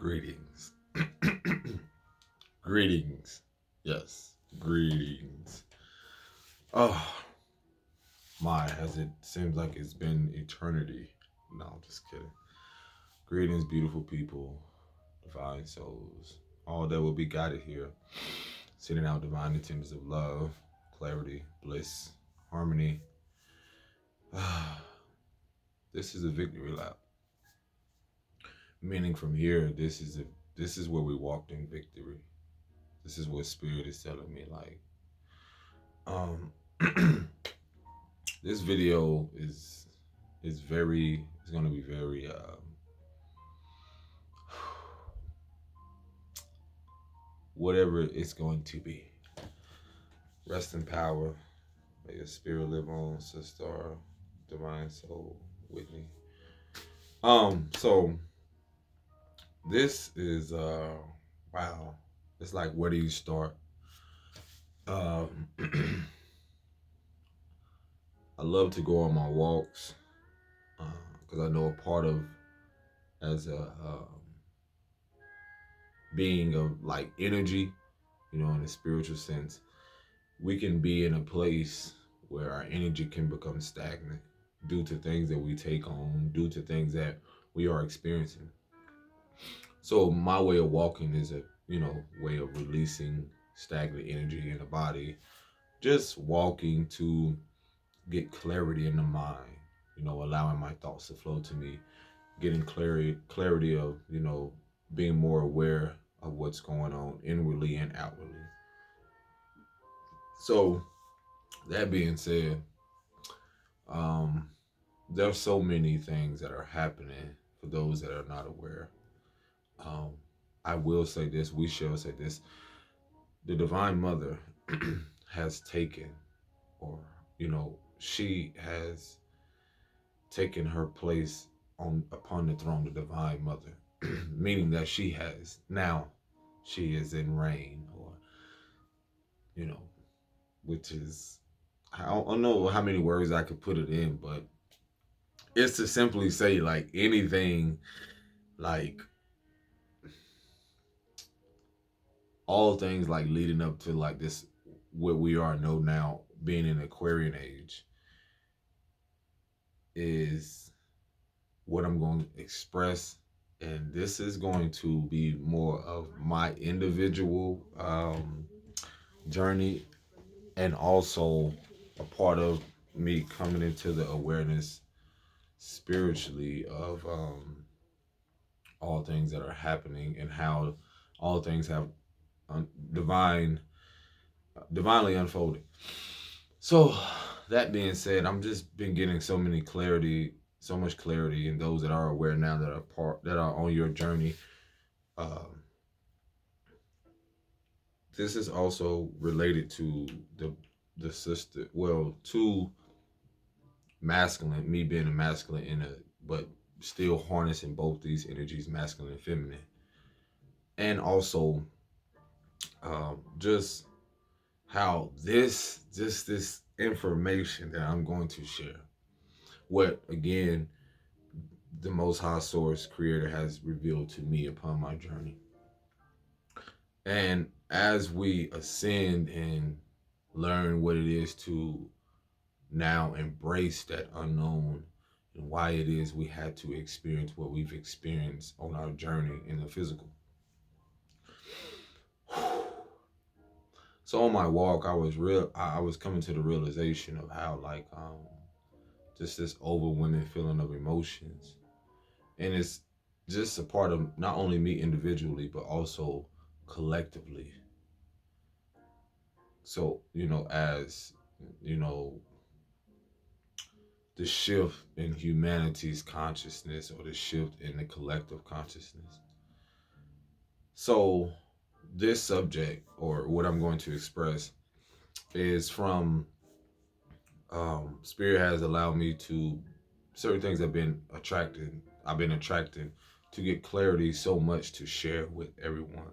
Greetings. Greetings. Yes, greetings. Oh, as it seems like it's been eternity. No, I'm just kidding. Greetings, beautiful people, divine souls, all that will be guided here, sending out divine intentions of love, clarity, bliss, harmony. This is a victory lap. Meaning from here, this is where we walked in victory. This is what spirit is telling me. Um, this video is going to be very whatever it's going to be. Rest in power. May your spirit live on, sister, divine soul, Whitney. So this is wow. It's like, where do you start? Um, I love to go on my walks because I know a part of as a being of like energy, in a spiritual sense, we can be in a place where our energy can become stagnant due to things that we take on, due to things that we are experiencing. So my way of walking is a, way of releasing stagnant energy in the body, just walking to get clarity in the mind, allowing my thoughts to flow to me, getting clarity of, being more aware of what's going on inwardly and outwardly. So that being said, there's so many things that are happening for those that are not aware. Um, I will say this, we shall say this, the Divine Mother has taken, or, she has taken her place upon the throne, the Divine Mother, meaning that she is in reign, or, which is, I don't know how many words I could put it in, but it's to simply say, like, anything, like all things like leading up to like this, what we are know now, being in Aquarian age, is what I'm going to express. And this is going to be more of my individual journey, and also a part of me coming into the awareness spiritually of all things that are happening, and how all things have divinely unfolded. So that being said, I'm just been getting so much clarity, and those that are aware now, that are on your journey. Um, this is also related to the sister, well, to masculine, me being a masculine but still harnessing both these energies, masculine and feminine, and also just how this information that I'm going to share, what again the Most High Source Creator has revealed to me upon my journey. And as we ascend and learn what it is to now embrace that unknown, and why it is we had to experience what we've experienced on our journey in the physical. So on my walk, I was coming to the realization of how, like, just this overwhelming feeling of emotions, and it's just a part of not only me individually but also collectively. So, as the shift in humanity's consciousness, or the shift in the collective consciousness. So this subject, or what I'm going to express, is from Spirit has allowed me to, certain things I've been attracting to get clarity so much to share with everyone.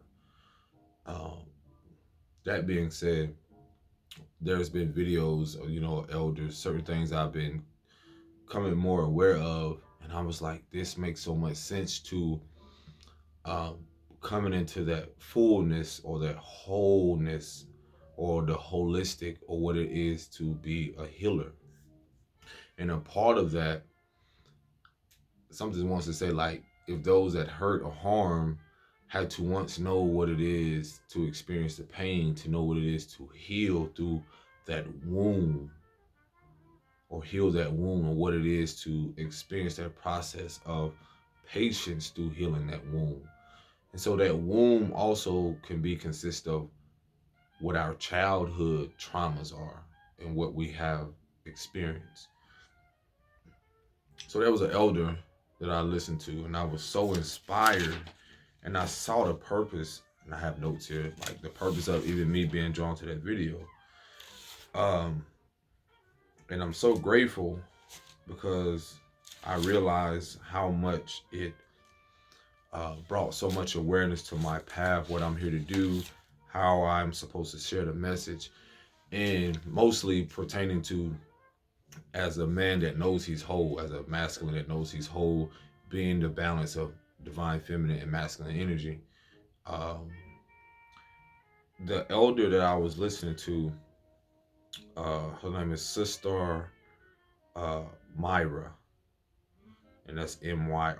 That being said, there's been videos of, elders, certain things I've been coming more aware of, and I was like, this makes so much sense to um, coming into that fullness or that wholeness or the holistic or what it is to be a healer. And a part of that, something wants to say like, if those that hurt or harm had to once know what it is to experience the pain, to know what it is to heal through that wound, or heal that wound, or what it is to experience that process of patience through healing that wound. And so that womb also can be consist of what our childhood traumas are and what we have experienced. So there was an elder that I listened to, and I was so inspired, and I saw the purpose. And I have notes here, like the purpose of even me being drawn to that video. Um, and I'm so grateful because I realized how much it brought so much awareness to my path, what I'm here to do, how I'm supposed to share the message, and mostly pertaining to, as a man that knows he's whole, as a masculine that knows he's whole, being the balance of divine feminine and masculine energy. Um, the elder that I was listening to, her name is Sister uh, Myra, and that's Myra.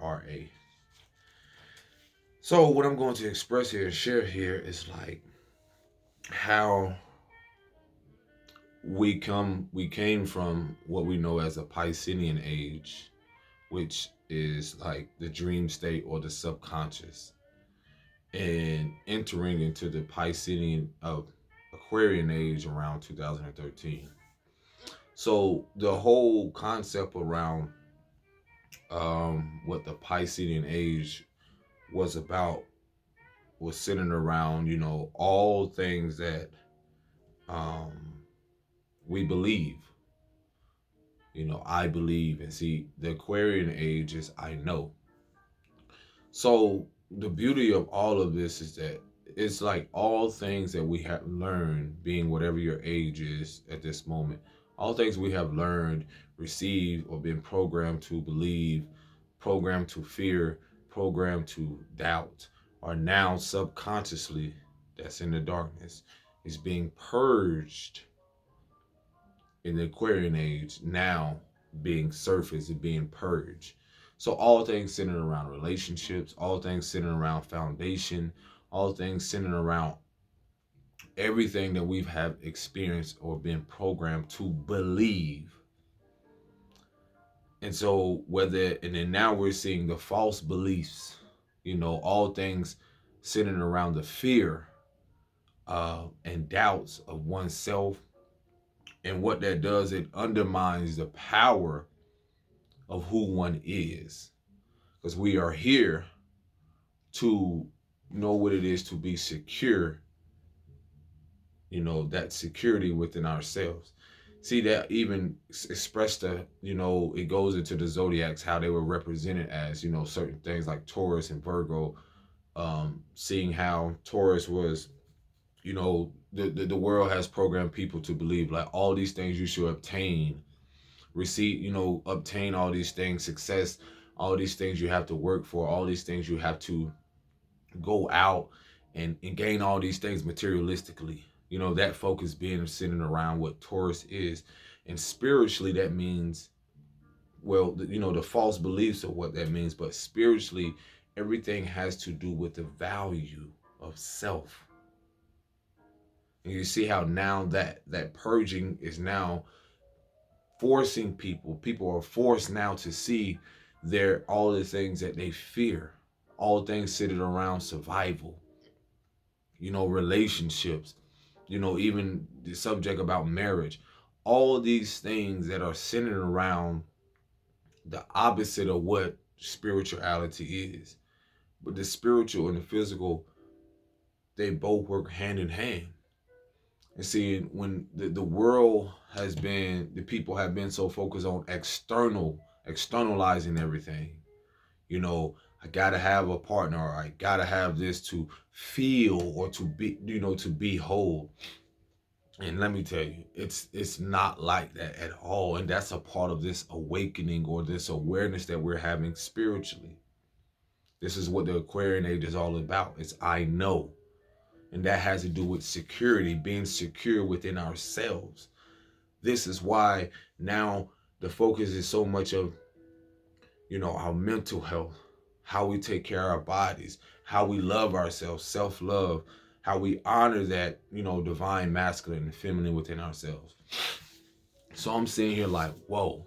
So what I'm going to express here and share here is like how we came from what we know as a Piscean age, which is like the dream state or the subconscious, and entering into the Piscean of Aquarian age around 2013. So the whole concept around what the Piscean age was about was centered around, all things that um, we believe. I believe, and see, the Aquarian age is I know. So the beauty of all of this is that it's like all things that we have learned, being whatever your age is at this moment, all things we have learned, received, or been programmed to believe, programmed to fear, programmed to doubt, are now subconsciously, that's in the darkness, is being purged in the Aquarian age, now being surfaced and being purged. So all things centered around relationships, all things centered around foundation, all things centered around everything that we've have experienced or been programmed to believe. And so and then now we're seeing the false beliefs, all things centered around the fear and doubts of oneself. And what that does, it undermines the power of who one is, because we are here to know what it is to be secure, that security within ourselves. See, that even expressed it goes into the zodiacs, how they were represented as, certain things like Taurus and Virgo, seeing how Taurus was, the world has programmed people to believe like all these things you should obtain, receive, obtain all these things, success, all these things you have to work for, all these things you have to go out and gain all these things materialistically. That focus being centered around what Taurus is. And spiritually, that means, well, the false beliefs of what that means, but spiritually, everything has to do with the value of self. And you see how now that purging is now forcing people are forced now to see all the things that they fear, all things centered around survival, relationships, even the subject about marriage, all these things that are centered around the opposite of what spirituality is. But the spiritual and the physical, they both work hand in hand. And see, when the world has been, the people have been so focused on externalizing everything, I gotta have a partner, or I gotta have this to feel or to be, to be whole. And let me tell you, it's not like that at all. And that's a part of this awakening or this awareness that we're having spiritually. This is what the Aquarian age is all about. It's I know. And that has to do with security, being secure within ourselves. This is why now the focus is so much of, our mental health, how we take care of our bodies, how we love ourselves, self-love, how we honor that, divine masculine and feminine within ourselves. So I'm sitting here like, whoa.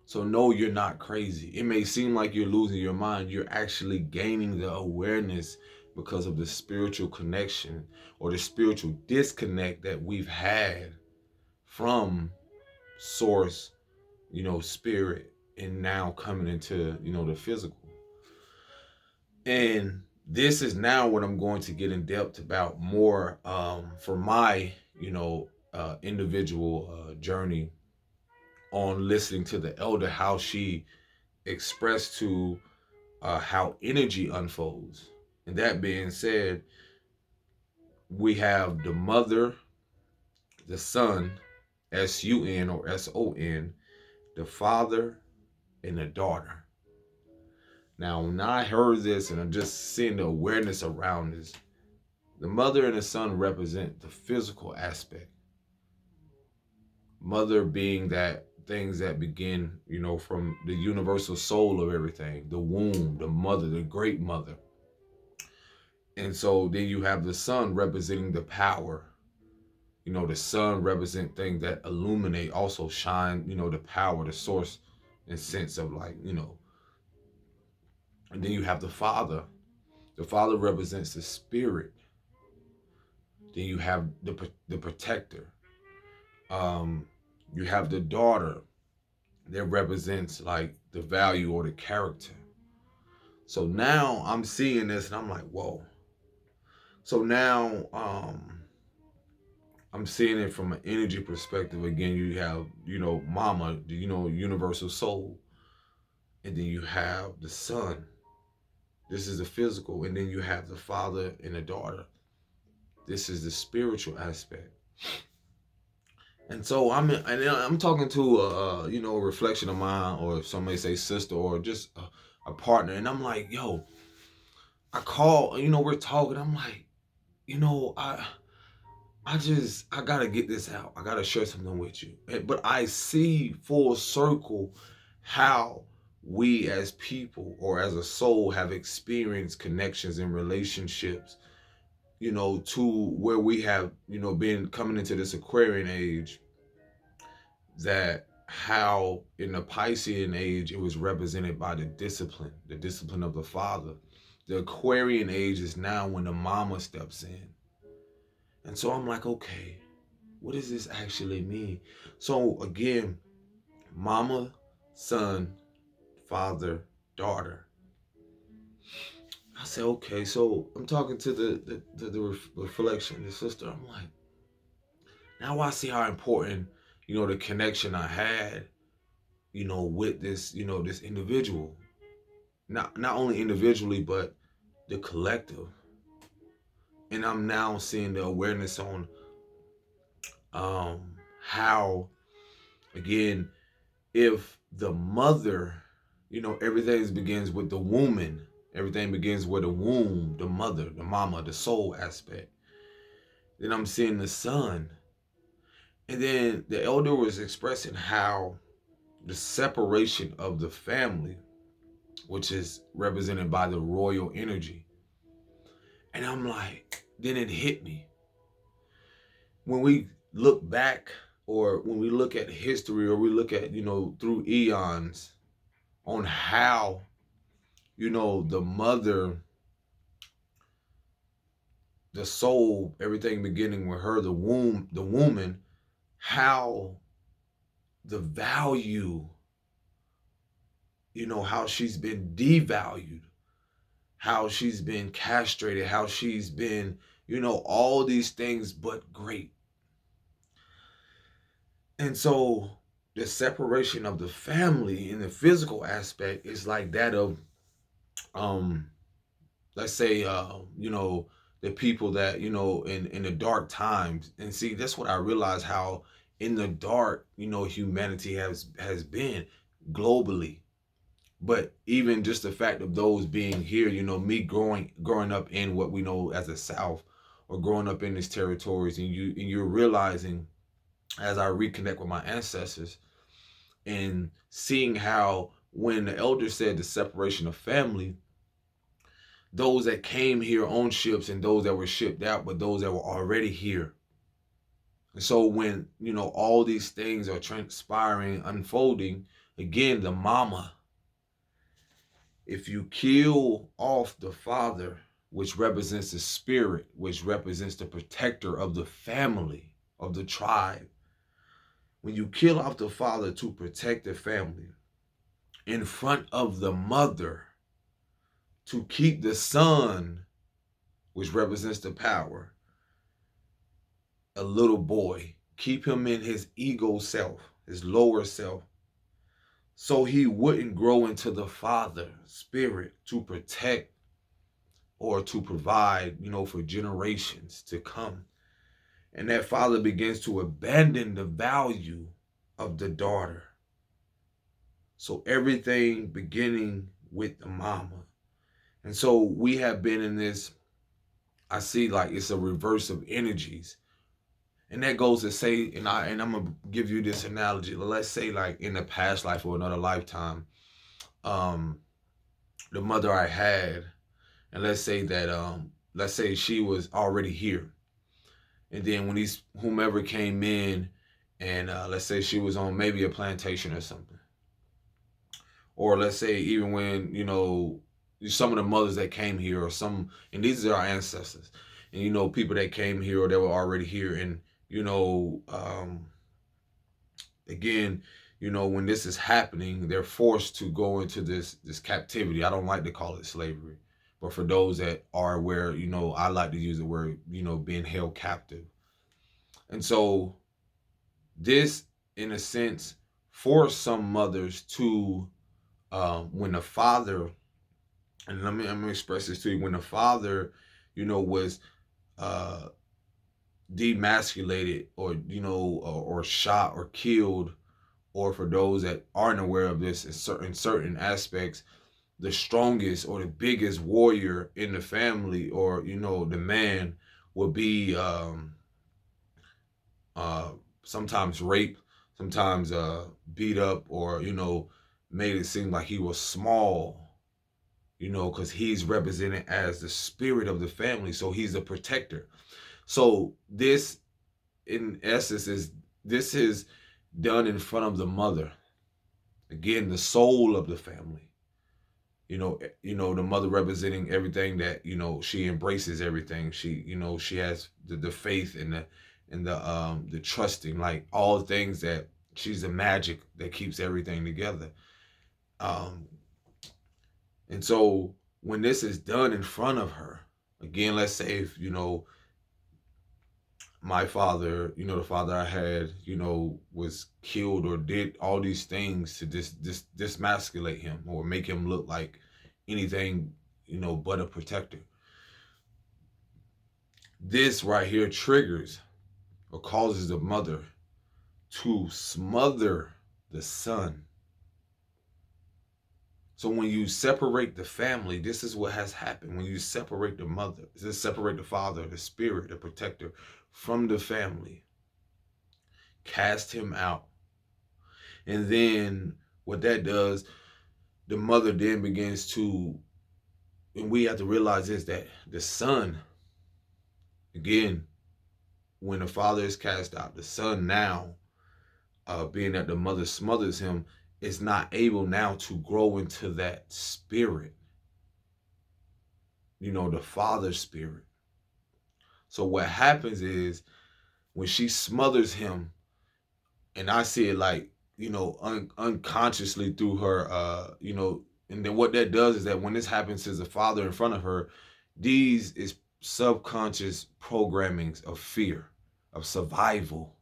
So no, you're not crazy. It may seem like you're losing your mind. You're actually gaining the awareness because of the spiritual connection or the spiritual disconnect that we've had from source, spirit, and now coming into, the physical. And this is now what I'm going to get in depth about more for my, individual journey on listening to the elder, how she expressed to how energy unfolds. And that being said, we have the mother, the son, S-U-N or S-O-N, the father, and the daughter. Now, when I heard this and I'm just seeing the awareness around this, the mother and the son represent the physical aspect. Mother being that things that begin, from the universal soul of everything, the womb, the mother, the great mother. And so then you have the sun representing the power. The sun represent things that illuminate, also shine, the power, the source and sense of like, and then you have the father. The father represents the spirit. Then you have the protector. You have the daughter that represents like the value or the character. So now I'm seeing this and I'm like, whoa. So now I'm seeing it from an energy perspective. Again, you have, mama, the, universal soul. And then you have the son. This is the physical. And then you have the father and the daughter. This is the spiritual aspect. And so I'm talking to a reflection of mine, or some may say sister, or just a partner, and I'm like, yo, I call, we're talking. I'm like, I gotta get this out. I gotta share something with you. But I see full circle how we as people or as a soul have experienced connections and relationships, to where we have, been coming into this Aquarian age, that how in the Piscean age it was represented by the discipline of the father. The Aquarian age is now when the mama steps in. And so I'm like, okay, what does this actually mean? So again, mama, son, father, daughter. I say, okay, so I'm talking to the reflection, the sister. I'm like, now I see how important, the connection I had, with this, this individual. Not only individually, but the collective. And I'm now seeing the awareness on how, again, if the mother, everything begins with the woman. Everything begins with the womb, the mother, the mama, the soul aspect. Then I'm seeing the son. And then the elder was expressing how the separation of the family, which is represented by the royal energy. And I'm like, then it hit me. When we look back, or when we look at history, or we look at, through eons, on how, the mother, the soul, everything beginning with her, the womb, the woman, how the value, how she's been devalued, how she's been castrated, how she's been, all these things but great. And so the separation of the family in the physical aspect is like that of, let's say, the people that, in the dark times. And see, that's what I realized, how in the dark, humanity has been globally. But even just the fact of those being here, me growing up in what we know as the South, or growing up in these territories, and you're realizing, as I reconnect with my ancestors, and seeing how when the elder said the separation of family, those that came here on ships and those that were shipped out, but those that were already here. And so when, all these things are transpiring, unfolding, again, the mama, if you kill off the father, which represents the spirit, which represents the protector of the family, of the tribe, when you kill off the father to protect the family in front of the mother, to keep the son, which represents the power, a little boy, keep him in his ego self, his lower self, so he wouldn't grow into the father spirit to protect or to provide, for generations to come. And that father begins to abandon the value of the daughter. So everything beginning with the mama. And so we have been in this, I see like it's a reverse of energies. And that goes to say, and I'm gonna give you this analogy. Let's say like in the past life or another lifetime, the mother I had, and let's say she was already here. And then when whomever came in, and let's say she was on maybe a plantation or something. Or let's say even when, some of the mothers that came here, or and these are our ancestors, and people that came here or that were already here, and again, when this is happening, they're forced to go into this captivity. I don't like to call it slavery, but for those that are aware, I like to use the word, being held captive. And so this, in a sense, forced some mothers to, when the father, and I'm gonna express this to you, when the father, was demasculated, or or shot or killed, or for those that aren't aware of this, in certain aspects, the strongest or the biggest warrior in the family, or the man, will be sometimes raped, sometimes beat up, or made it seem like he was small, because he's represented as the spirit of the family, so he's a protector. So this, in essence, is done in front of the mother. Again, the soul of the family. The mother representing everything that, she embraces everything. She has the faith and the trusting, like all the things that she's the magic that keeps everything together. And so when this is done in front of her, again, let's say if, my father, the father I had, was killed or did all these things to dismasculate him or make him look like anything, but a protector. This right here triggers or causes the mother to smother the son. So when you separate the family, this is what has happened. When you separate the mother, separate the father, the spirit, the protector from the family, cast him out. And then what that does, the mother then begins to, and we have to realize is that the son, again, when the father is cast out, the son now, being that the mother smothers him, is not able now to grow into that spirit, the father's spirit. So what happens is when she smothers him, and I see it like, unconsciously through her, and then what that does is that when this happens to the father in front of her, these is subconscious programmings of fear, of survival,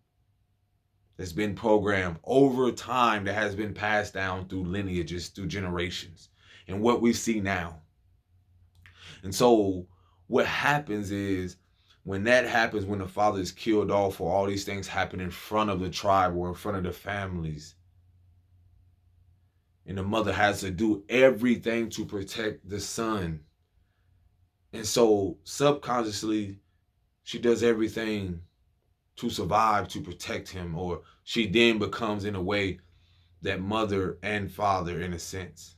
that's been programmed over time, that has been passed down through lineages, through generations, and what we see now. And so what happens is when that happens, when the father is killed off, or all these things happen in front of the tribe or in front of the families, And the mother has to do everything to protect the son. And so subconsciously, she does everything to survive, to protect him, or she then becomes, in a way, that mother and father in a sense.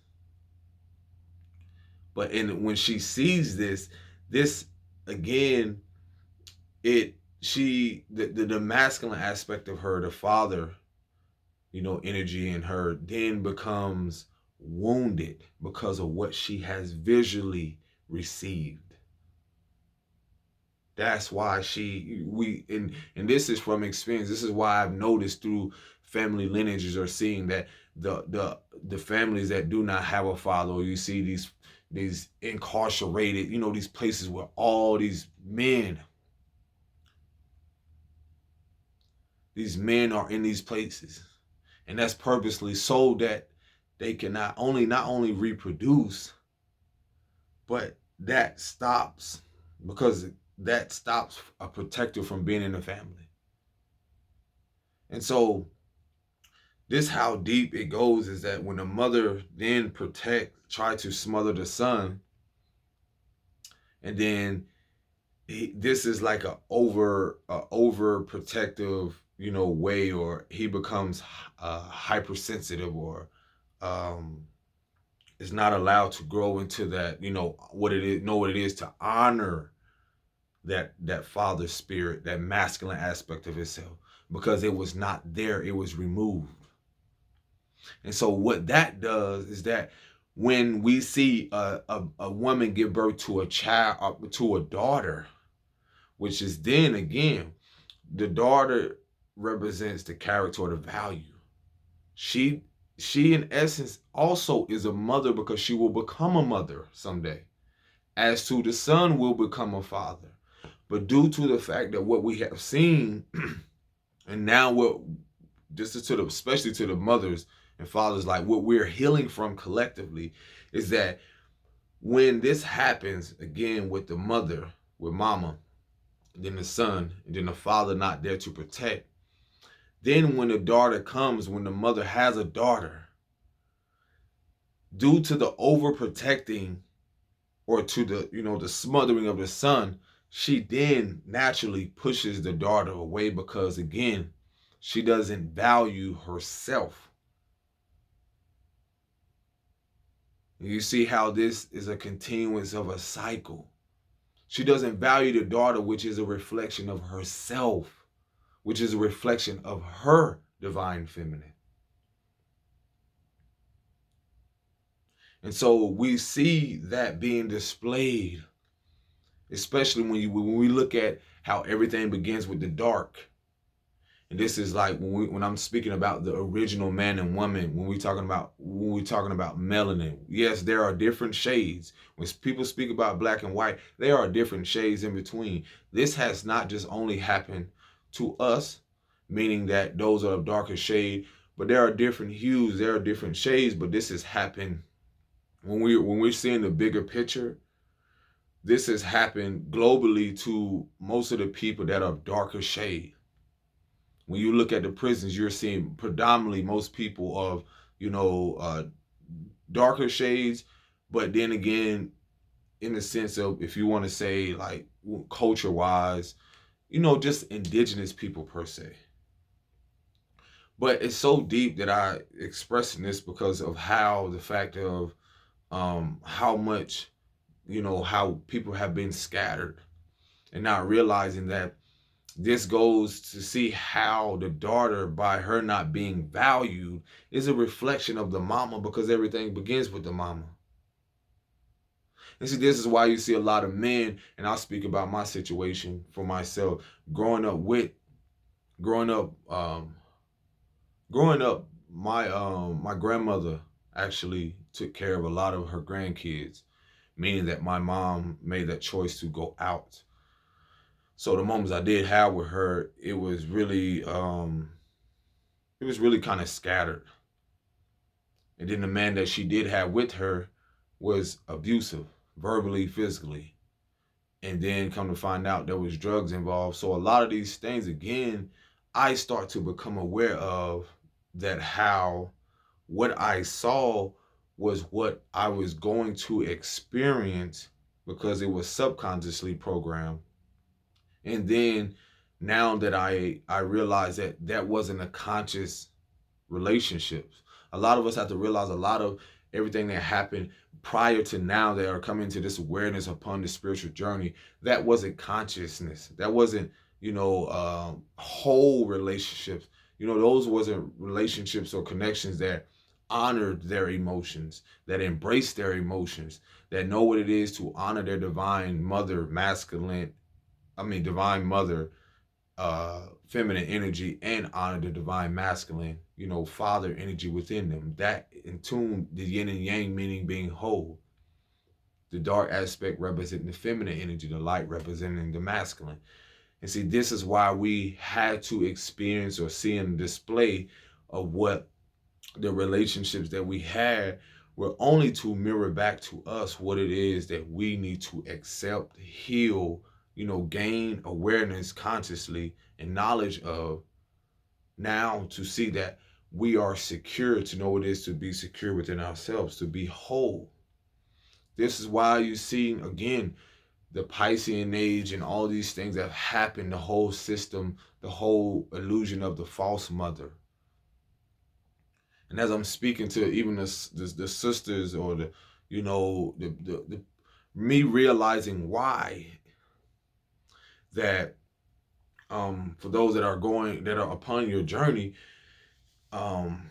But when she sees this again, the masculine aspect of her, the father, energy in her, then becomes wounded because of what she has visually received. That's why and this is from experience. This is why I've noticed through family lineages, or seeing that the families that do not have a father, or you see these incarcerated, these places where all these men are in these places, and that's purposely so that they can not only reproduce, but because that stops a protector from being in the family. And so this, how deep it goes, is that when the mother then try to smother the son, and then this is like a overprotective, way, or he becomes hypersensitive, or is not allowed to grow into that, what it is, know what it is to honor that father spirit, that masculine aspect of himself, because it was not there, it was removed. And so what that does is that when we see a woman give birth to a child, to a daughter, which is then again, the daughter represents the character or the value. She in essence also is a mother, because she will become a mother someday. As to the son, will become a father. But due to the fact that what we have seen, and now what this is especially to the mothers and fathers, like what we're healing from collectively, is that when this happens again with the mother, with mama, and then the son, and then the father not there to protect, then when the daughter comes, when the mother has a daughter, due to the overprotecting, or to the smothering of the son, she then naturally pushes the daughter away, because again, she doesn't value herself. You see how this is a continuance of a cycle. She doesn't value the daughter, which is a reflection of herself, which is a reflection of her divine feminine. And so we see that being displayed, especially when we look at how everything begins with the dark. And this is like when I'm speaking about the original man and woman, when we're talking about melanin. Yes, there are different shades. When people speak about black and white, there are different shades in between. This has not just only happened to us, meaning that those are of darker shade, but there are different hues, there are different shades. But this has happened when we're seeing the bigger picture. This has happened globally to most of the people that are of darker shade. When you look at the prisons, you're seeing predominantly most people of, darker shades. But then again, in the sense of, if you want to say like culture wise, just indigenous people per se. But it's so deep that I expressing this because of how the fact of how much, how people have been scattered, and not realizing that this goes to see how the daughter, by her not being valued, is a reflection of the mama, because everything begins with the mama. And see, this is why you see a lot of men, and I'll speak about my situation for myself, growing up, my grandmother actually took care of a lot of her grandkids, meaning that my mom made that choice to go out. So the moments I did have with her, it was really kind of scattered. And then the man that she did have with her was abusive, verbally, physically. And then come to find out there was drugs involved. So a lot of these things, again, I start to become aware of that, how what I saw was what I was going to experience because it was subconsciously programmed. And then now that I realized that that wasn't a conscious relationships. A lot of us have to realize a lot of everything that happened prior to now that are coming to this awareness upon the spiritual journey. That wasn't consciousness. That wasn't, whole relationships. Those wasn't relationships or connections that honored their emotions, that embraced their emotions, that know what it is to honor their divine mother, divine mother, feminine energy, and honor the divine masculine, father energy within them. That in tune, the yin and yang, meaning being whole. The dark aspect representing the feminine energy, the light representing the masculine. And see, this is why we had to experience or see in display of what the relationships that we had were only to mirror back to us what it is that we need to accept, heal, gain awareness consciously and knowledge of now to see that we are secure, to know what it is to be secure within ourselves, to be whole. This is why you see, again, the Piscean age and all these things that have happened, the whole system, the whole illusion of the false mother. And as I'm speaking to even the sisters or the me realizing why that for those that are upon your journey, um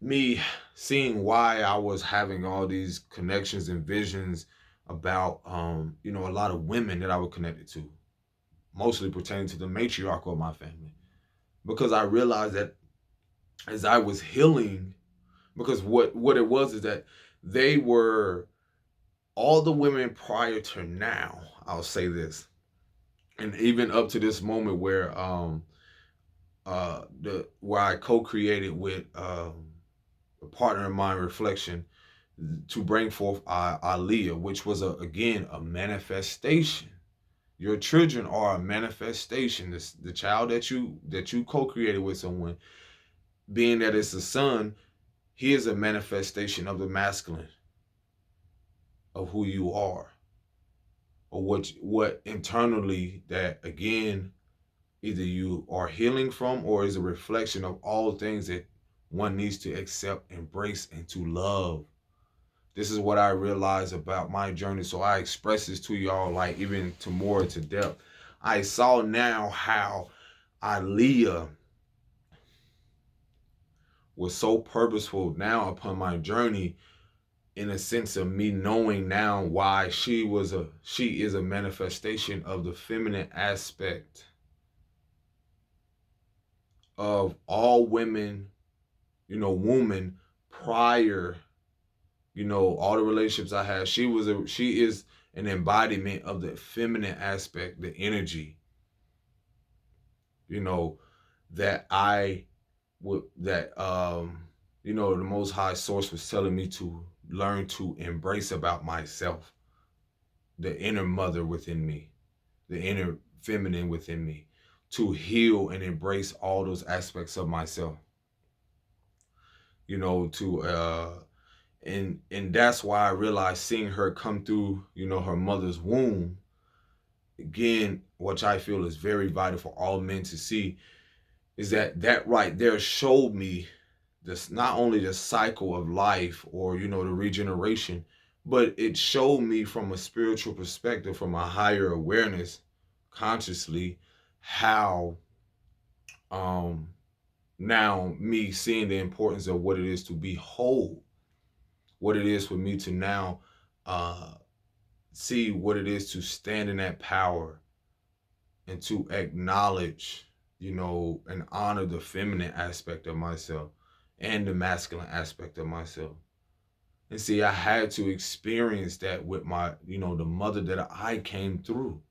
me seeing why I was having all these connections and visions about a lot of women that I was connected to, mostly pertaining to the matriarchal of my family, because I realized that as I was healing, because what it was is that they were all the women prior to now, I'll say this, and even up to this moment where the where I co-created with a partner of mine, Reflection, to bring forth Aliyah, which was again a manifestation. Your children are a manifestation. The child that you co-created with someone, being that it's a son, he is a manifestation of the masculine, of who you are, or what internally that again either you are healing from or is a reflection of all things that one needs to accept, embrace, and to love. This is what I realized about my journey. So I express this to y'all, like even to more to depth. I saw now how Aliyah was so purposeful now upon my journey, in a sense of me knowing now why she is a manifestation of the feminine aspect of all women, woman prior, all the relationships I had. She is an embodiment of the feminine aspect, the energy, you know, that I would that the most high source was telling me to learn to embrace about myself, the inner mother within me, the inner feminine within me, to heal and embrace all those aspects of myself, to and that's why I realized seeing her come through, her mother's womb, again, which I feel is very vital for all men to see, is that right there showed me this, not only the cycle of life or the regeneration, but it showed me from a spiritual perspective, from a higher awareness, consciously, how um now me seeing the importance of what it is to be whole, what it is for me to now uh see what it is to stand in that power and to acknowledge, and honor the feminine aspect of myself and the masculine aspect of myself. And see, I had to experience that with my, the mother that I came through.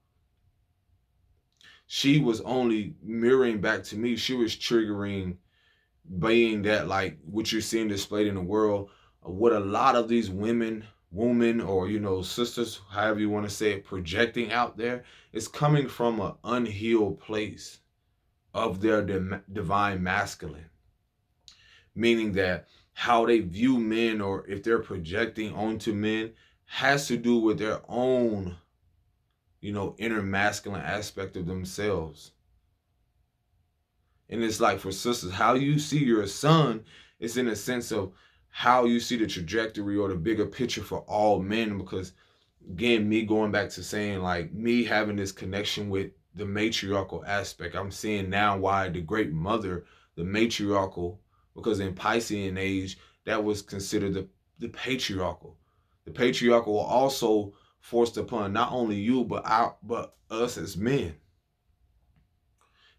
She was only mirroring back to me. She was triggering, being that, like what you're seeing displayed in the world, what a lot of these women, or sisters, however you want to say it, projecting out there, is coming from an unhealed place of their divine masculine, meaning that how they view men, or if they're projecting onto men, has to do with their own, inner masculine aspect of themselves. And it's like, for sisters, how you see your son is in a sense of how you see the trajectory or the bigger picture for all men. Because again, me going back to saying, like, me having this connection with the matriarchal aspect, I'm seeing now why the great mother, the matriarchal, because in Piscean age, that was considered the patriarchal. The patriarchal also forced upon not only you, but us as men.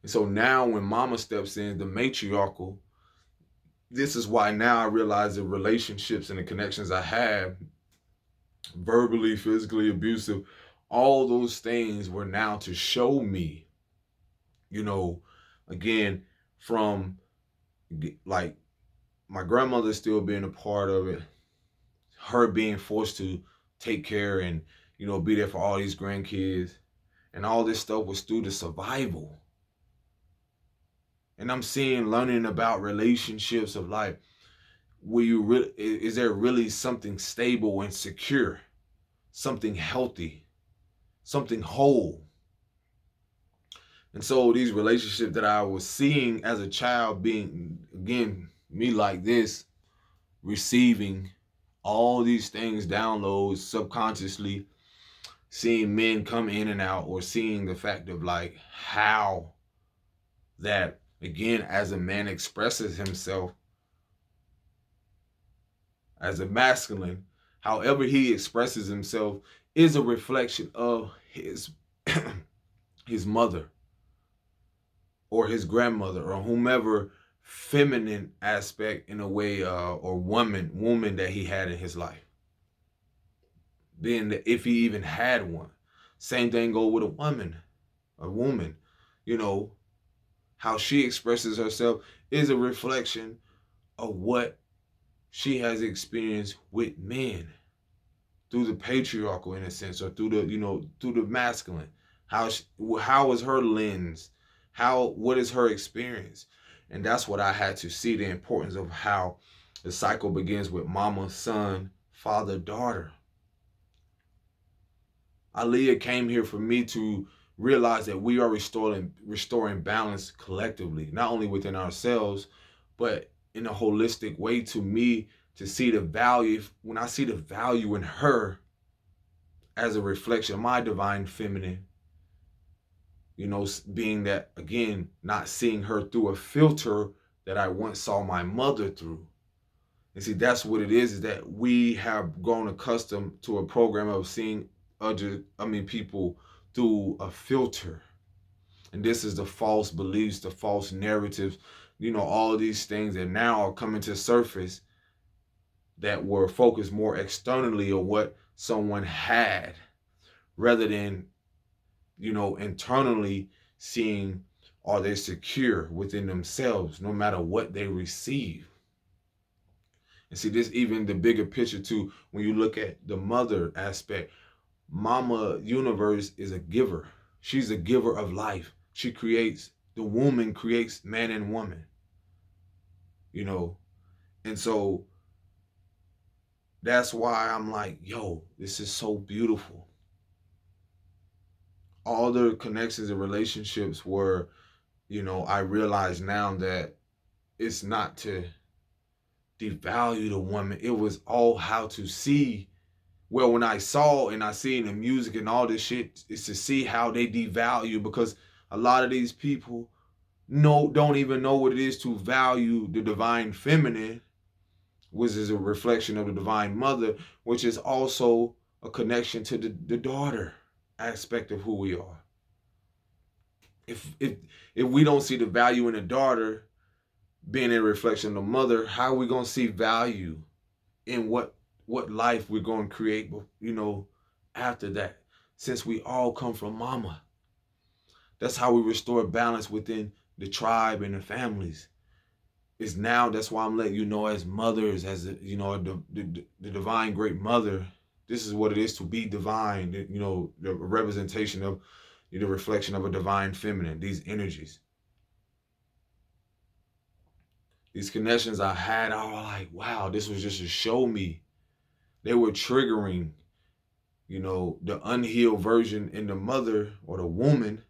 And so now when mama steps in, the matriarchal, this is why now I realize the relationships and the connections I have, verbally, physically abusive, all those things were now to show me, you know, again, from like my grandmother still being a part of it, her being forced to take care and, be there for all these grandkids, and all this stuff was through the survival. And I'm seeing, learning about relationships of life. Is there really something stable and secure, something healthy, something whole? And so these relationships that I was seeing as a child, being, again, me like this, receiving all these things, downloads subconsciously, seeing men come in and out, or seeing the fact of like how that, again, as a man expresses himself as a masculine, however he expresses himself is a reflection of his his mother or his grandmother or whomever feminine aspect, in a way, or woman that he had in his life, being that if he even had one. Same thing go with a woman, you know how she expresses herself is a reflection of what she has experienced with men through the patriarchal, in a sense, or through the masculine. How is her lens? What is her experience? And that's what I had to see, the importance of how the cycle begins with mama, son, father, daughter. Aaliyah came here for me to realize that we are restoring balance collectively, not only within ourselves, but in a holistic way. To me, to see the value, when I see the value in her as a reflection of my divine feminine, being that, again, not seeing her through a filter that I once saw my mother through. And see, that's what it is that we have grown accustomed to a program of seeing people through a filter. And this is the false beliefs, the false narratives, all of these things that now are coming to surface that were focused more externally on what someone had, rather than, internally seeing, are they secure within themselves no matter what they receive. And see, this even the bigger picture too, when you look at the mother aspect. Mama Universe is a giver. She's a giver of life. The woman creates man and woman. And so that's why I'm like, yo, this is so beautiful. All the connections and relationships were, I realize now that it's not to devalue the woman. It was all how to see. Well, when I saw and I seen the music and all this shit, is to see how they devalue, because a lot of these people don't even know what it is to value the divine feminine, which is a reflection of the divine mother, which is also a connection to the daughter aspect of who we are. If we don't see the value in the daughter being a reflection of the mother, how are we gonna see value in what life we're going to create, after that, since we all come from mama? That's how we restore balance within the tribe and the families. Is now, that's why I'm letting you know, as mothers, as the divine great mother, this is what it is to be divine. The representation of the reflection of a divine feminine, these energies. These connections I had, I was like, wow, this was just to show me. They were triggering, the unhealed version in the mother or the woman,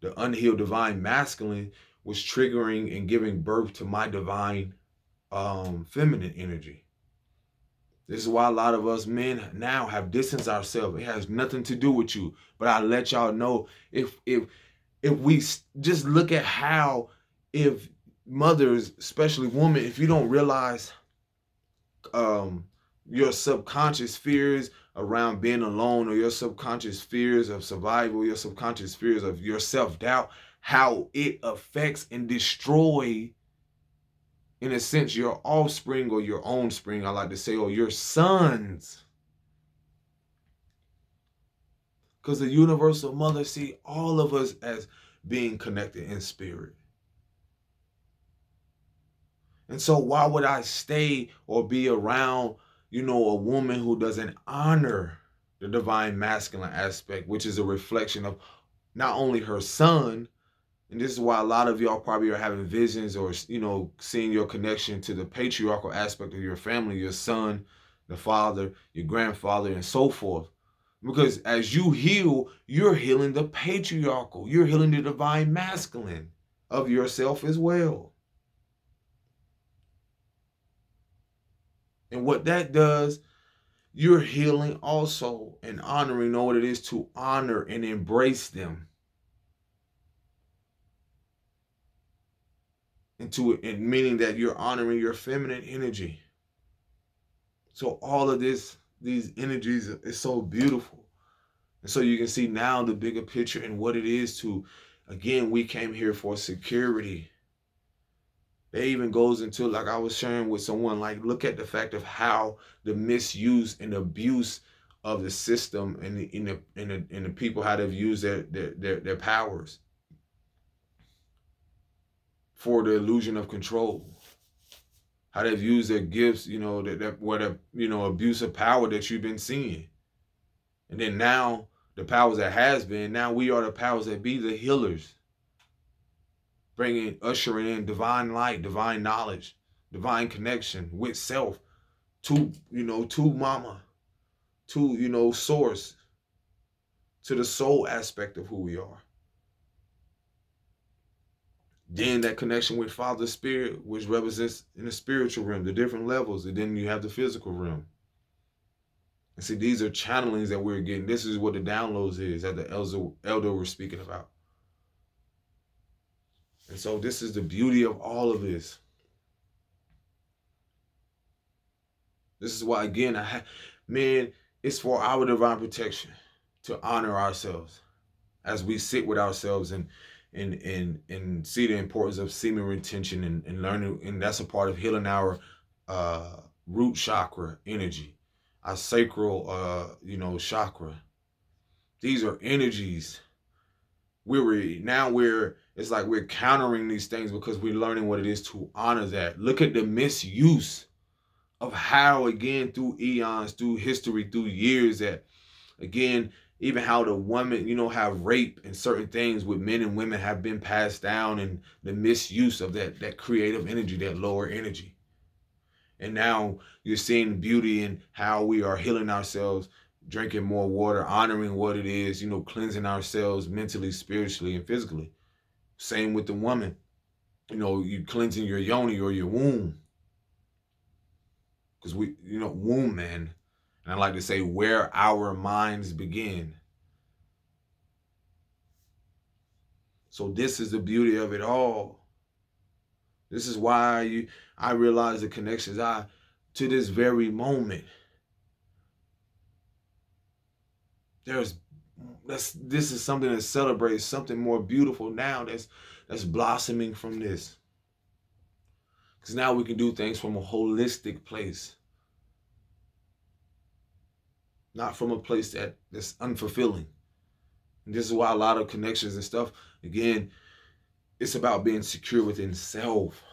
the unhealed divine masculine was triggering and giving birth to my divine feminine energy. This is why a lot of us men now have distanced ourselves. It has nothing to do with you. But I let y'all know, if we just look at how, if mothers, especially women, if you don't realize um your subconscious fears around being alone, or your subconscious fears of survival, your subconscious fears of your self-doubt, how it affects and destroy, in a sense, your offspring, or your own spring, I like to say, or your sons. Because the universal mother see all of us as being connected in spirit. And so why would I stay or be around, a woman who doesn't honor the divine masculine aspect, which is a reflection of not only her son, and this is why a lot of y'all probably are having visions, or, seeing your connection to the patriarchal aspect of your family, your son, the father, your grandfather, and so forth. Because as you heal, you're healing the patriarchal, you're healing the divine masculine of yourself as well. And what that does, you're healing also and honoring, know what it is to honor and embrace them. And meaning that you're honoring your feminine energy. So all of these energies is so beautiful. And so you can see now the bigger picture and what it is to, again, we came here for security. It even goes into, like I was sharing with someone, like, look at the fact of how the misuse and abuse of the system and the people, how they've used their powers for the illusion of control. How they've used their gifts, abuse of power that you've been seeing. And then now the powers that has been, now we are the powers that be, the healers. Ushering in divine light, divine knowledge, divine connection with self, to mama, to source, to the soul aspect of who we are. Then that connection with Father Spirit, which represents in the spiritual realm, the different levels, and then you have the physical realm. And see, these are channelings that we're getting. This is what the downloads is that the elder was speaking about. And so this is the beauty of all of this. This is why, again, it's for our divine protection to honor ourselves as we sit with ourselves and see the importance of semen retention and learning. And that's a part of healing our root chakra energy, our sacral, chakra. These are energies. It's like we're countering these things because we're learning what it is to honor that. Look at the misuse of how, again, through eons, through history, through years, that, again, even how the women, have rape and certain things with men and women have been passed down, and the misuse of that creative energy, that lower energy. And now you're seeing beauty in how we are healing ourselves, drinking more water, honoring what it is, cleansing ourselves mentally, spiritually, and physically. Same with the woman. You cleansing your yoni or your womb. Because womb, man. And I like to say, where our minds begin. So this is the beauty of it all. This is why I realize the connections to this very moment. This is something that celebrates something more beautiful now that's blossoming from this. Because now we can do things from a holistic place. Not from a place that's unfulfilling. And this is why a lot of connections and stuff, again, it's about being secure within self.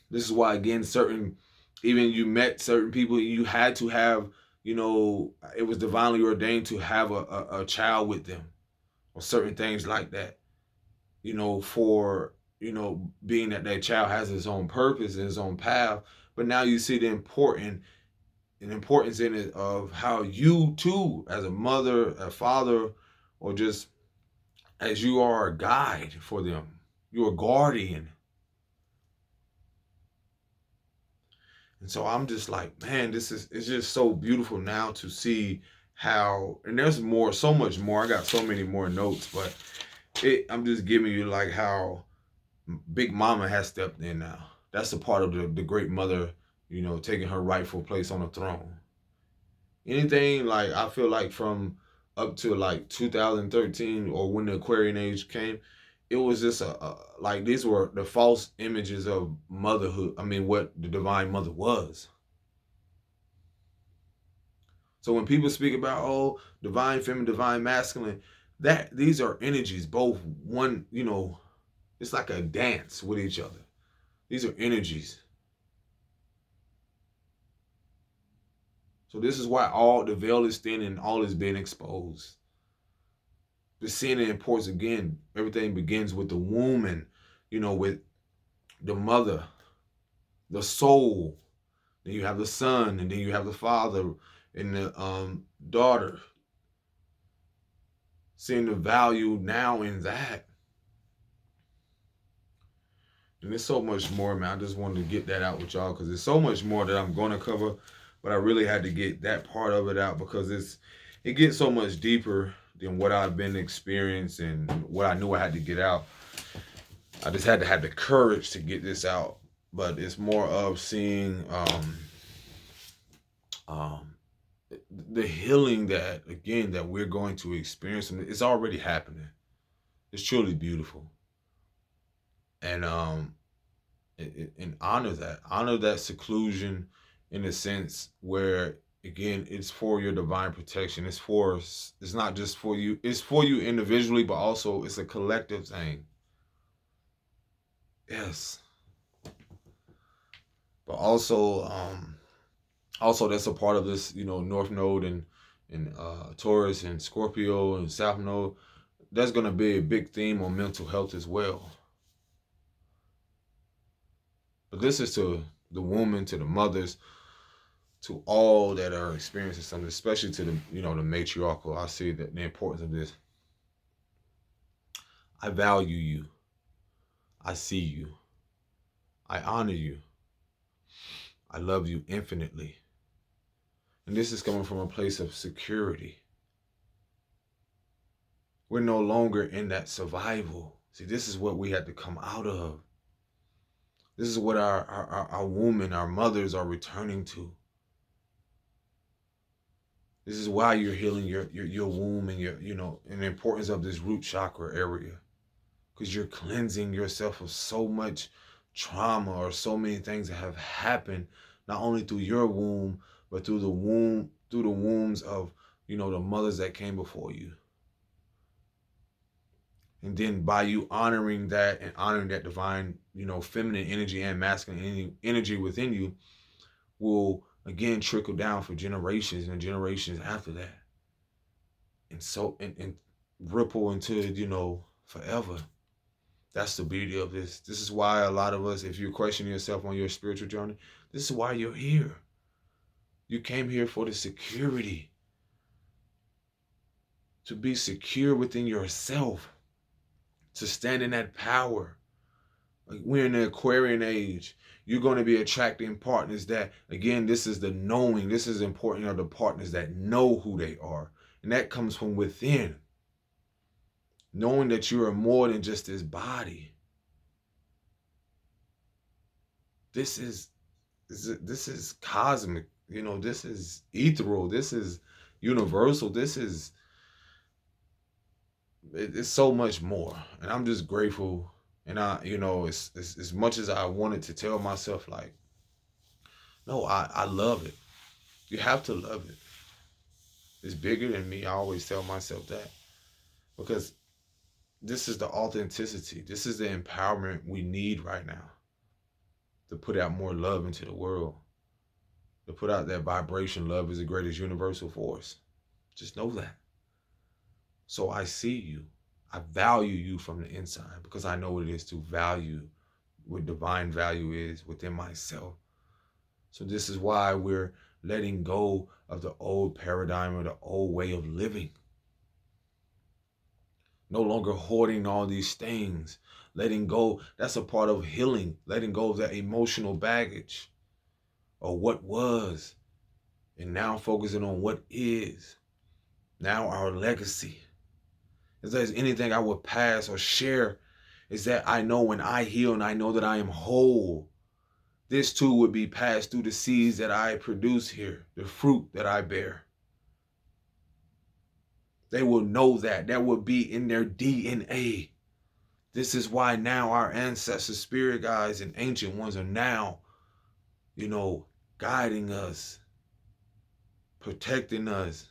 This is why, again, even you met certain people, you had to have, it was divinely ordained to have a child with them, or certain things like that, for being that that child has its own purpose and its own path, but now you see the importance in it of how you too, as a mother, a father, or just as you are a guide for them, you're a guardian. And so I'm just like, man, it's just so beautiful now to see how, and there's more, so much more. I got so many more notes, but I'm just giving you like how Big Mama has stepped in now. That's a part of the great mother, taking her rightful place on the throne. Anything like I feel like from up to like 2013 or when the Aquarian age came, it was just like these were the false images of motherhood. I mean, what the divine mother was. So when people speak about divine feminine, divine masculine, that these are energies, both one, it's like a dance with each other. These are energies. So this is why all the veil is thin and all is being exposed. But seeing the importance again, everything begins with the womb and, with the mother, the soul. Then you have the son, and then you have the father and the daughter. Seeing the value now in that. And there's so much more, man. I just wanted to get that out with y'all because there's so much more that I'm going to cover. But I really had to get that part of it out because it gets so much deeper than what I've been experiencing and what I knew I had to get out. I just had to have the courage to get this out. But it's more of seeing the healing that we're going to experience. And it's already happening. It's truly beautiful. And honor that seclusion in a sense where again it's for your divine protection. It's not just for you, it's for you individually, but also it's a collective thing. Yes. But also that's a part of this, North Node and Taurus and Scorpio and South Node. That's going to be a big theme on mental health as well. But this is to the woman, to the mothers, to all that are experiencing something, especially to the, the matriarchal. I see that the importance of this. I value you. I see you. I honor you. I love you infinitely. And this is coming from a place of security. We're no longer in that survival. See, this is what we had to come out of. This is what our women, our mothers are returning to. This is why you're healing your womb and and the importance of this root chakra area. Because you're cleansing yourself of so much trauma or so many things that have happened, not only through your womb, but through the wombs of, the mothers that came before you. And then by you honoring that and honoring that divine, feminine energy and masculine energy within you will again trickle down for generations and generations after that. And so and ripple into, forever. That's the beauty of this. This is why a lot of us, if you're questioning yourself on your spiritual journey, this is why you're here. You came here for the security. To be secure within yourself. To stand in that power. Like we're in the Aquarian age. You're going to be attracting partners that, again, this is the knowing. This is important of the partners that know who they are. And that comes from within. Knowing that you are more than just this body. This is cosmic. This is ethereal. This is universal. It's so much more. And I'm just grateful. And it's as much as I wanted to tell myself, like, no, I love it. You have to love it. It's bigger than me. I always tell myself that. Because this is the authenticity. This is the empowerment we need right now. To put out more love into the world. To put out that vibration. Love is the greatest universal force. Just know that. So I see you. I value you from the inside because I know what it is to value, what divine value is within myself. So this is why we're letting go of the old paradigm or the old way of living. No longer hoarding all these things. Letting go, that's a part of healing. Letting go of that emotional baggage or what was. And now focusing on what is. Now our legacy. If there's anything I would pass or share, is that I know when I heal and I know that I am whole, this too would be passed through the seeds that I produce here, the fruit that I bear. They will know that. That will be in their DNA. This is why now our ancestors, spirit guides, and ancient ones are now, guiding us, protecting us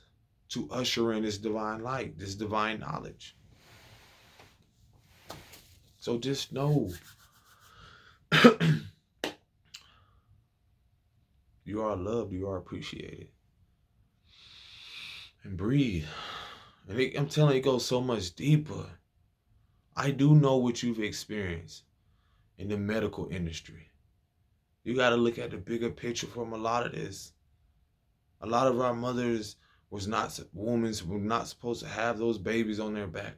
to usher in this divine light, this divine knowledge. So just know you are loved, you are appreciated. And breathe. And I'm telling you, it goes so much deeper. I do know what you've experienced in the medical industry. You got to look at the bigger picture from a lot of this. A lot of our mothers women were not supposed to have those babies on their back.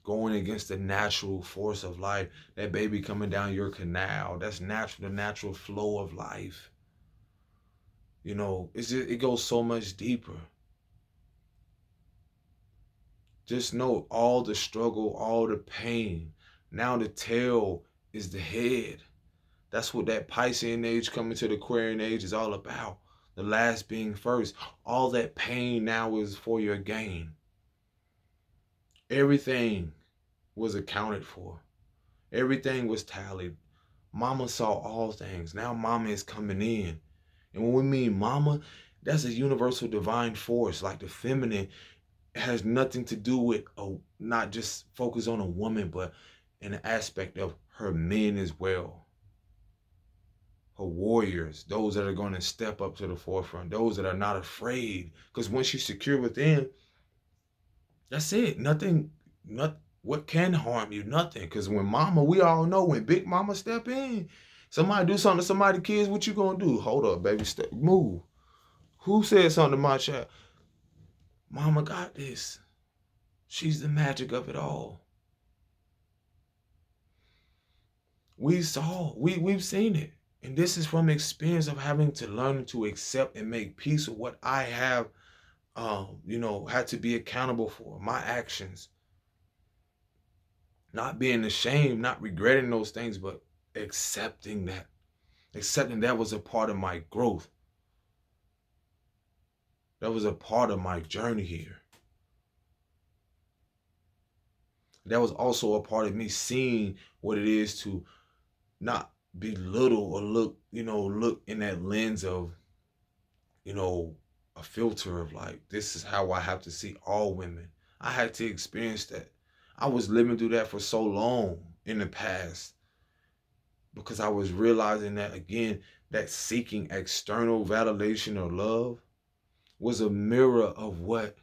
Going against the natural force of life. That baby coming down your canal. That's natural, the natural flow of life. It goes so much deeper. Just know all the struggle, all the pain. Now the tail is the head. That's what that Piscean age coming to the Aquarian age is all about. The last being first. All that pain now is for your gain. Everything was accounted for. Everything was tallied. Mama saw all things. Now mama is coming in. And when we mean mama, that's a universal divine force. Like the feminine has nothing to do with not just focus on a woman, but in the aspect of her men as well. Her warriors, those that are going to step up to the forefront, those that are not afraid. Because once you secure within, that's it. What can harm you? Nothing. Because when mama, we all know when big mama step in, somebody do something to somebody's kids, what you gonna do? Hold up, baby, move. Who said something to my child? Mama got this. She's the magic of it all. We've seen it. And this is from experience of having to learn to accept and make peace with what I have, had to be accountable for, my actions. Not being ashamed, not regretting those things, but accepting that. Accepting that was a part of my growth. That was a part of my journey here. That was also a part of me seeing what it is to not belittle or look in that lens of, a filter of like, this is how I have to see all women. I had to experience that. I was living through that for so long in the past because I was realizing that, again, that seeking external validation or love was a mirror of what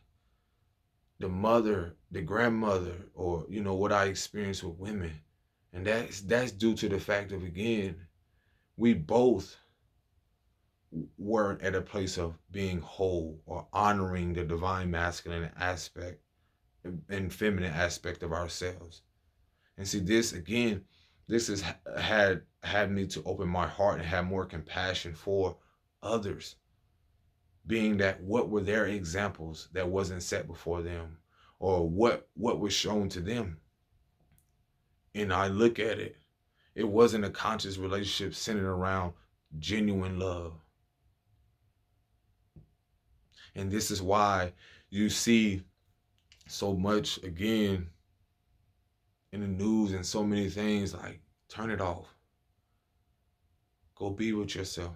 the mother, the grandmother, or, what I experienced with women. And that's due to the fact of, again, we both weren't at a place of being whole or honoring the divine masculine aspect and feminine aspect of ourselves. And see, this again, this has had me to open my heart and have more compassion for others, being that what were their examples that wasn't set before them, or what was shown to them. And I look at it, it wasn't a conscious relationship centered around genuine love. And this is why you see so much, again, in the news and so many things like, turn it off. Go be with yourself.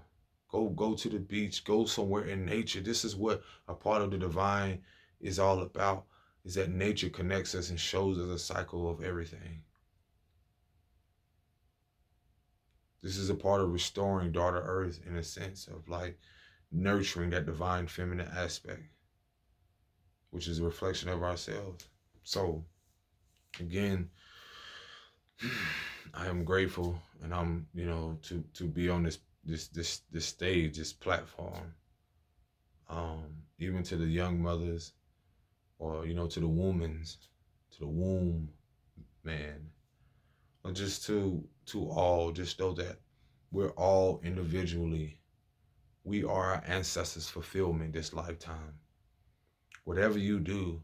Go to the beach. Go somewhere in nature. This is what a part of the divine is all about, is that nature connects us and shows us a cycle of everything. This is a part of restoring Daughter Earth in a sense of like nurturing that divine feminine aspect, which is a reflection of ourselves. So again, I am grateful, and I'm, to be on this stage, this platform. Even to the young mothers, or to the women's, to the womb, man, or just to all, just know that we're all individually, we are our ancestors' fulfillment this lifetime. Whatever you do,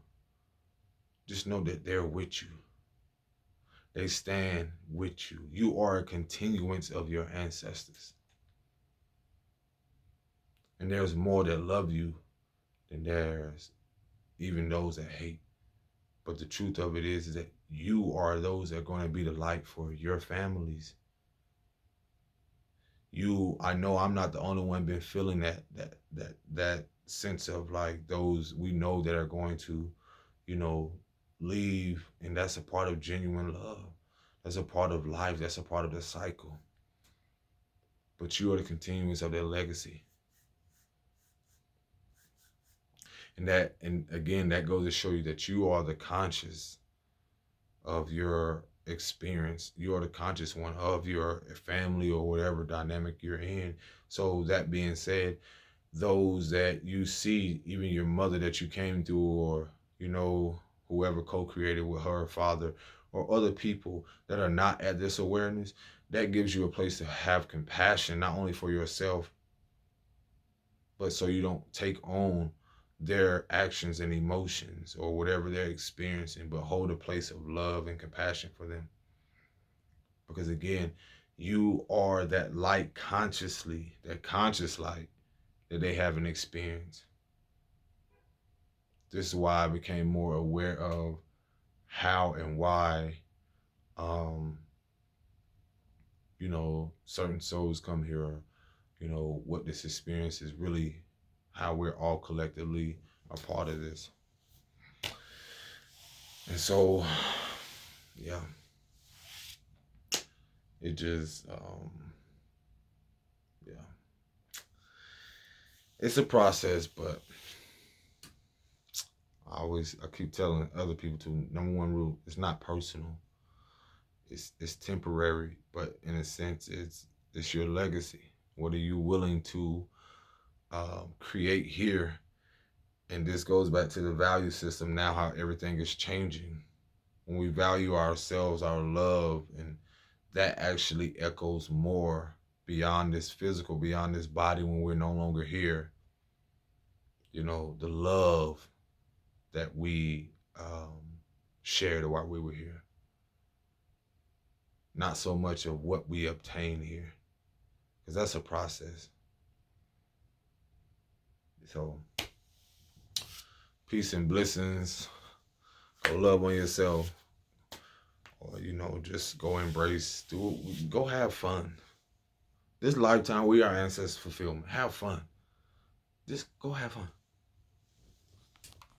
just know that they're with you. They stand with you. You are a continuance of your ancestors. And there's more that love you than there's even those that hate. But the truth of it is that you are those that are going to be the light for your families. I know I'm not the only one been feeling that sense of like those we know that are going to, leave. And that's a part of genuine love. That's a part of life. That's a part of the cycle. But you are the continuance of their legacy. And again, that goes to show you that you are the conscious of your experience. You are the conscious one of your family or whatever dynamic you're in. So that being said, those that you see, even your mother that you came through, or, whoever co-created with her father, or other people that are not at this awareness, that gives you a place to have compassion, not only for yourself, but so you don't take on their actions and emotions or whatever they're experiencing, but hold a place of love and compassion for them. Because again, you are that light consciously, that conscious light that they haven't experienced. This is why I became more aware of how and why, certain souls come here, what this experience is really, how we're all collectively a part of this. And so, yeah, it just, yeah, it's a process, but I keep telling other people to, number one rule, it's not personal. It's temporary, but in a sense, it's your legacy. What are you willing to create here? And this goes back to the value system now, how everything is changing. When we value ourselves, our love, and that actually echoes more beyond this physical, beyond this body when we're no longer here. The love that we shared while we were here. Not so much of what we obtain here, because that's a process. So, peace and blessings. Go love on yourself. Or, just go embrace, go have fun. This lifetime, we are ancestors fulfillment. Have fun. Just go have fun.